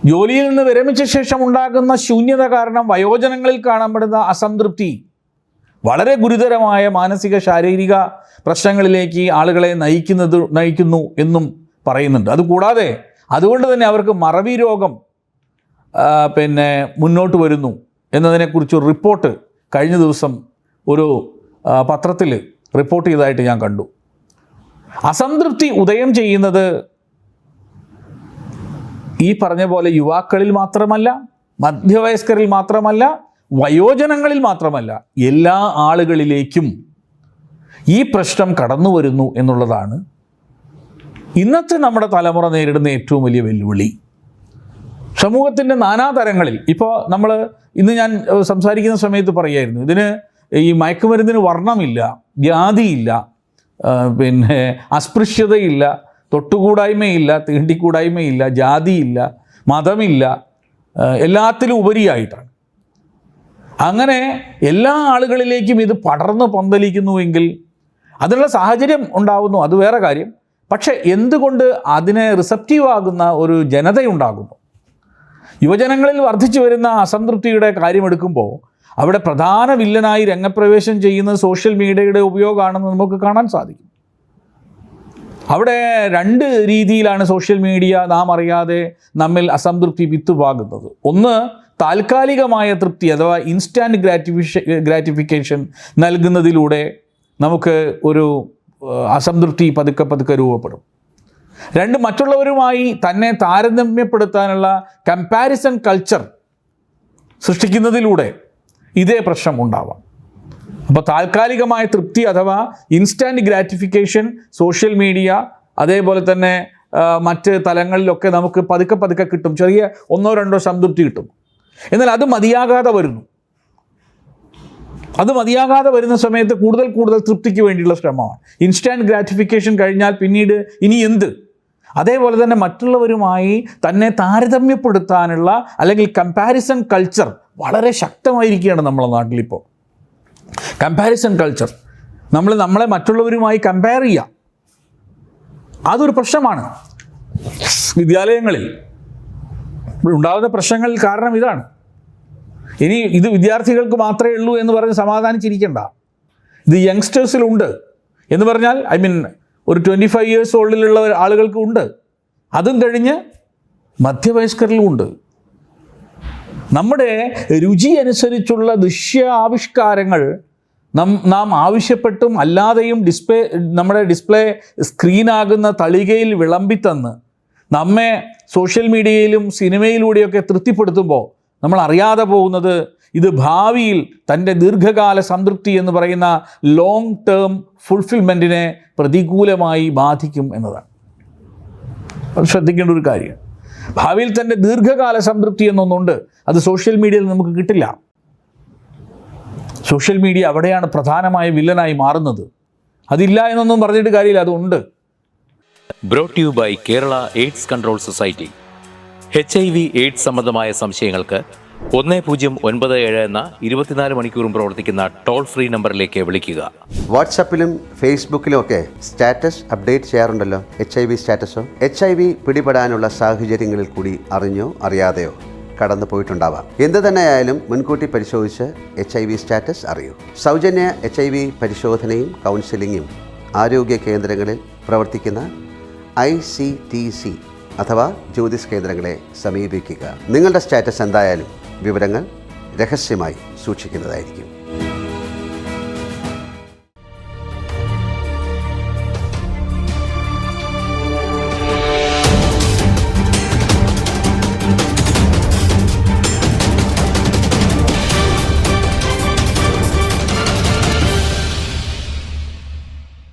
ജോലിയിൽ നിന്ന് വിരമിച്ച ശേഷം ഉണ്ടാകുന്ന ശൂന്യത കാരണം വയോജനങ്ങളിൽ കാണപ്പെടുന്ന അസംതൃപ്തി വളരെ ഗുരുതരമായ മാനസിക ശാരീരിക പ്രശ്നങ്ങളിലേക്ക് ആളുകളെ നയിക്കുന്നു എന്നും പറയുന്നുണ്ട്. അതുകൂടാതെ അതുകൊണ്ട് തന്നെ അവർക്ക് മറവി രോഗം മുന്നോട്ട് വരുന്നു എന്നതിനെക്കുറിച്ചൊരു റിപ്പോർട്ട് കഴിഞ്ഞ ദിവസം ഒരു പത്രത്തിൽ റിപ്പോർട്ട് ചെയ്തതായിട്ട് ഞാൻ കണ്ടു. അസംതൃപ്തി ഉദയം ചെയ്യുന്നത് ഈ പറഞ്ഞ പോലെ യുവാക്കളിൽ മാത്രമല്ല, മധ്യവയസ്കരിൽ മാത്രമല്ല, വയോജനങ്ങളിൽ മാത്രമല്ല, എല്ലാ ആളുകളിലേക്കും ഈ പ്രശ്നം കടന്നു വരുന്നു എന്നുള്ളതാണ് ഇന്നത്തെ നമ്മുടെ തലമുറ നേരിടുന്ന ഏറ്റവും വലിയ വെല്ലുവിളി. സമൂഹത്തിൻ്റെ നാനാതരങ്ങളിൽ ഇപ്പോൾ ഇന്ന് ഞാൻ സംസാരിക്കുന്ന സമയത്ത് പറയായിരുന്നു, ഇതിന് ഈ മയക്കുമരുന്നിന് വർണ്ണമില്ല, ജാതിയില്ല, അസ്പൃശ്യതയില്ല, തൊട്ടുകൂടായ്മയില്ല, തീണ്ടിക്കൂടായ്മയില്ല, ജാതിയില്ല, മതമില്ല, എല്ലാത്തിലും ഉപരിയായിട്ടാണ്. അങ്ങനെ എല്ലാ ആളുകളിലേക്കും ഇത് പടർന്ന് പന്തലിക്കുന്നുവെങ്കിൽ അതിനുള്ള സാഹചര്യം ഉണ്ടാകുന്നു, അത് വേറെ കാര്യം. പക്ഷേ എന്തുകൊണ്ട് അതിനെ റിസപ്റ്റീവ് ആകുന്ന ഒരു ജനതയുണ്ടാകുന്നു? യുവജനങ്ങളിൽ വർദ്ധിച്ചു വരുന്ന അസംതൃപ്തിയുടെ കാര്യമെടുക്കുമ്പോൾ അവിടെ പ്രധാന വില്ലനായി രംഗപ്രവേശം ചെയ്യുന്നത് സോഷ്യൽ മീഡിയയുടെ ഉപയോഗമാണെന്ന് നമുക്ക് കാണാൻ സാധിക്കും. അവിടെ രണ്ട് രീതിയിലാണ് സോഷ്യൽ മീഡിയ നാം അറിയാതെ നമ്മിൽ അസംതൃപ്തി വിത്തുപാകുന്നത്. ഒന്ന്, താൽക്കാലികമായ തൃപ്തി അഥവാ ഇൻസ്റ്റാൻറ്റ് ഗ്രാറ്റിഫിക്കേഷൻ നൽകുന്നതിലൂടെ നമുക്ക് ഒരു അസംതൃപ്തി പതുക്കെ രൂപപ്പെടും. രണ്ട്, മറ്റുള്ളവരുമായി തന്നെ താരതമ്യപ്പെടുത്താനുള്ള കമ്പാരിസൺ കൾച്ചർ സൃഷ്ടിക്കുന്നതിലൂടെ ഇതേ പ്രശ്നം ഉണ്ടാവാം. അപ്പോൾ താൽക്കാലികമായ തൃപ്തി അഥവാ ഇൻസ്റ്റാൻറ്റ് ഗ്രാറ്റിഫിക്കേഷൻ സോഷ്യൽ മീഡിയ അതേപോലെ തന്നെ മറ്റ് തലങ്ങളിലൊക്കെ നമുക്ക് പതുക്കെ കിട്ടും, ചെറിയ 1-2 സംതൃപ്തി കിട്ടും. എന്നാൽ അത് മതിയാകാതെ വരുന്ന സമയത്ത് കൂടുതൽ തൃപ്തിക്ക് വേണ്ടിയുള്ള ശ്രമമാണ്. ഇൻസ്റ്റാൻറ്റ് ഗ്രാറ്റിഫിക്കേഷൻ കഴിഞ്ഞാൽ പിന്നീട് ഇനി എന്ത്? അതേപോലെ തന്നെ മറ്റുള്ളവരുമായി തന്നെ താരതമ്യപ്പെടുത്താനുള്ള അല്ലെങ്കിൽ കമ്പാരിസൺ കൾച്ചർ വളരെ ശക്തമായിരിക്കുകയാണ് നമ്മളെ നാട്ടിലിപ്പോൾ. കമ്പാരിസൺ കൾച്ചർ, നമ്മളെ മറ്റുള്ളവരുമായി കമ്പയർ ചെയ്യുക, അതൊരു പ്രശ്നമാണ്. വിദ്യാലയങ്ങളിൽ ഉണ്ടാകുന്ന പ്രശ്നങ്ങളിൽ കാരണം ഇതാണ്. ഇനി ഇത് വിദ്യാർത്ഥികൾക്ക് മാത്രമേ ഉള്ളൂ എന്ന് പറഞ്ഞ് സമാധാനിച്ചിരിക്കേണ്ട. ഇത് യങ്സ്റ്റേഴ്സിലുണ്ട് എന്ന് പറഞ്ഞാൽ ഒരു 25 years ഓൾഡിലുള്ള ആളുകൾക്ക് ഉണ്ട്, അതും കഴിഞ്ഞ് മധ്യവയസ്കരിലും ഉണ്ട്. നമ്മുടെ രുചി അനുസരിച്ചുള്ള ദൃശ്യ ആവിഷ്കാരങ്ങൾ നാം ആവശ്യപ്പെട്ടും അല്ലാതെയും നമ്മുടെ ഡിസ്പ്ലേ സ്ക്രീനാകുന്ന തളികയിൽ വിളമ്പിത്തന്ന് നമ്മെ സോഷ്യൽ മീഡിയയിലും സിനിമയിലൂടെയൊക്കെ തൃപ്തിപ്പെടുത്തുമ്പോൾ നമ്മൾ അറിയാതെ പോകുന്നത് ഇത് ഭാവിയിൽ തൻ്റെ ദീർഘകാല സംതൃപ്തി എന്ന് പറയുന്ന ലോങ് ടേം ഫുൾഫിൽമെൻറ്റിനെ പ്രതികൂലമായി ബാധിക്കും എന്നതാണ്. അത് ശ്രദ്ധിക്കേണ്ട ഒരു കാര്യം. ഭാവിയിൽ തൻ്റെ ദീർഘകാല സംതൃപ്തി എന്നൊന്നുണ്ട്, അത് സോഷ്യൽ മീഡിയയിൽ നമുക്ക് കിട്ടില്ല. സോഷ്യൽ മീഡിയ അവിടെയാണ് പ്രധാനമായ വില്ലനായി മാറുന്നത്. അതില്ല എന്നൊന്നും പറഞ്ഞിട്ട് കാര്യമില്ല, അതുണ്ട്. Brought you by Kerala AIDS control society. HIV AIDS സംബന്ധമായ സംശയങ്ങൾക്ക് 1097 എന്ന 24 മണിക്കൂറും പ്രവർത്തിക്കുന്ന ടോൾ ഫ്രീ നമ്പറിലേക്ക് വിളിക്കുക. വാട്സാപ്പിലും ഫേസ്ബുക്കിലും ഒക്കെ സ്റ്റാറ്റസ് അപ്ഡേറ്റ് ചെയ്യാറുണ്ടല്ലോ, HIV സ്റ്റാറ്റസോ. HIV പിടിപെടാനുള്ള സാഹചര്യങ്ങളിൽ കൂടി അറിഞ്ഞോ അറിയാതെയോ കടന്നു പോയിട്ടുണ്ടാവാം. എന്ത് തന്നെയായാലും മുൻകൂട്ടി പരിശോധിച്ച് HIV സ്റ്റാറ്റസ് അറിയൂ. സൗജന്യ HIV പരിശോധനയും കൗൺസിലിങ്ങും ആരോഗ്യ കേന്ദ്രങ്ങളിൽ പ്രവർത്തിക്കുന്ന ICTC അഥവാ ജ്യോതിസ് കേന്ദ്രങ്ങളെ സമീപിക്കുക. നിങ്ങളുടെ സ്റ്റാറ്റസ് എന്തായാലും വിവരങ്ങൾ രഹസ്യമായി സൂക്ഷിക്കുന്നതായിരിക്കും.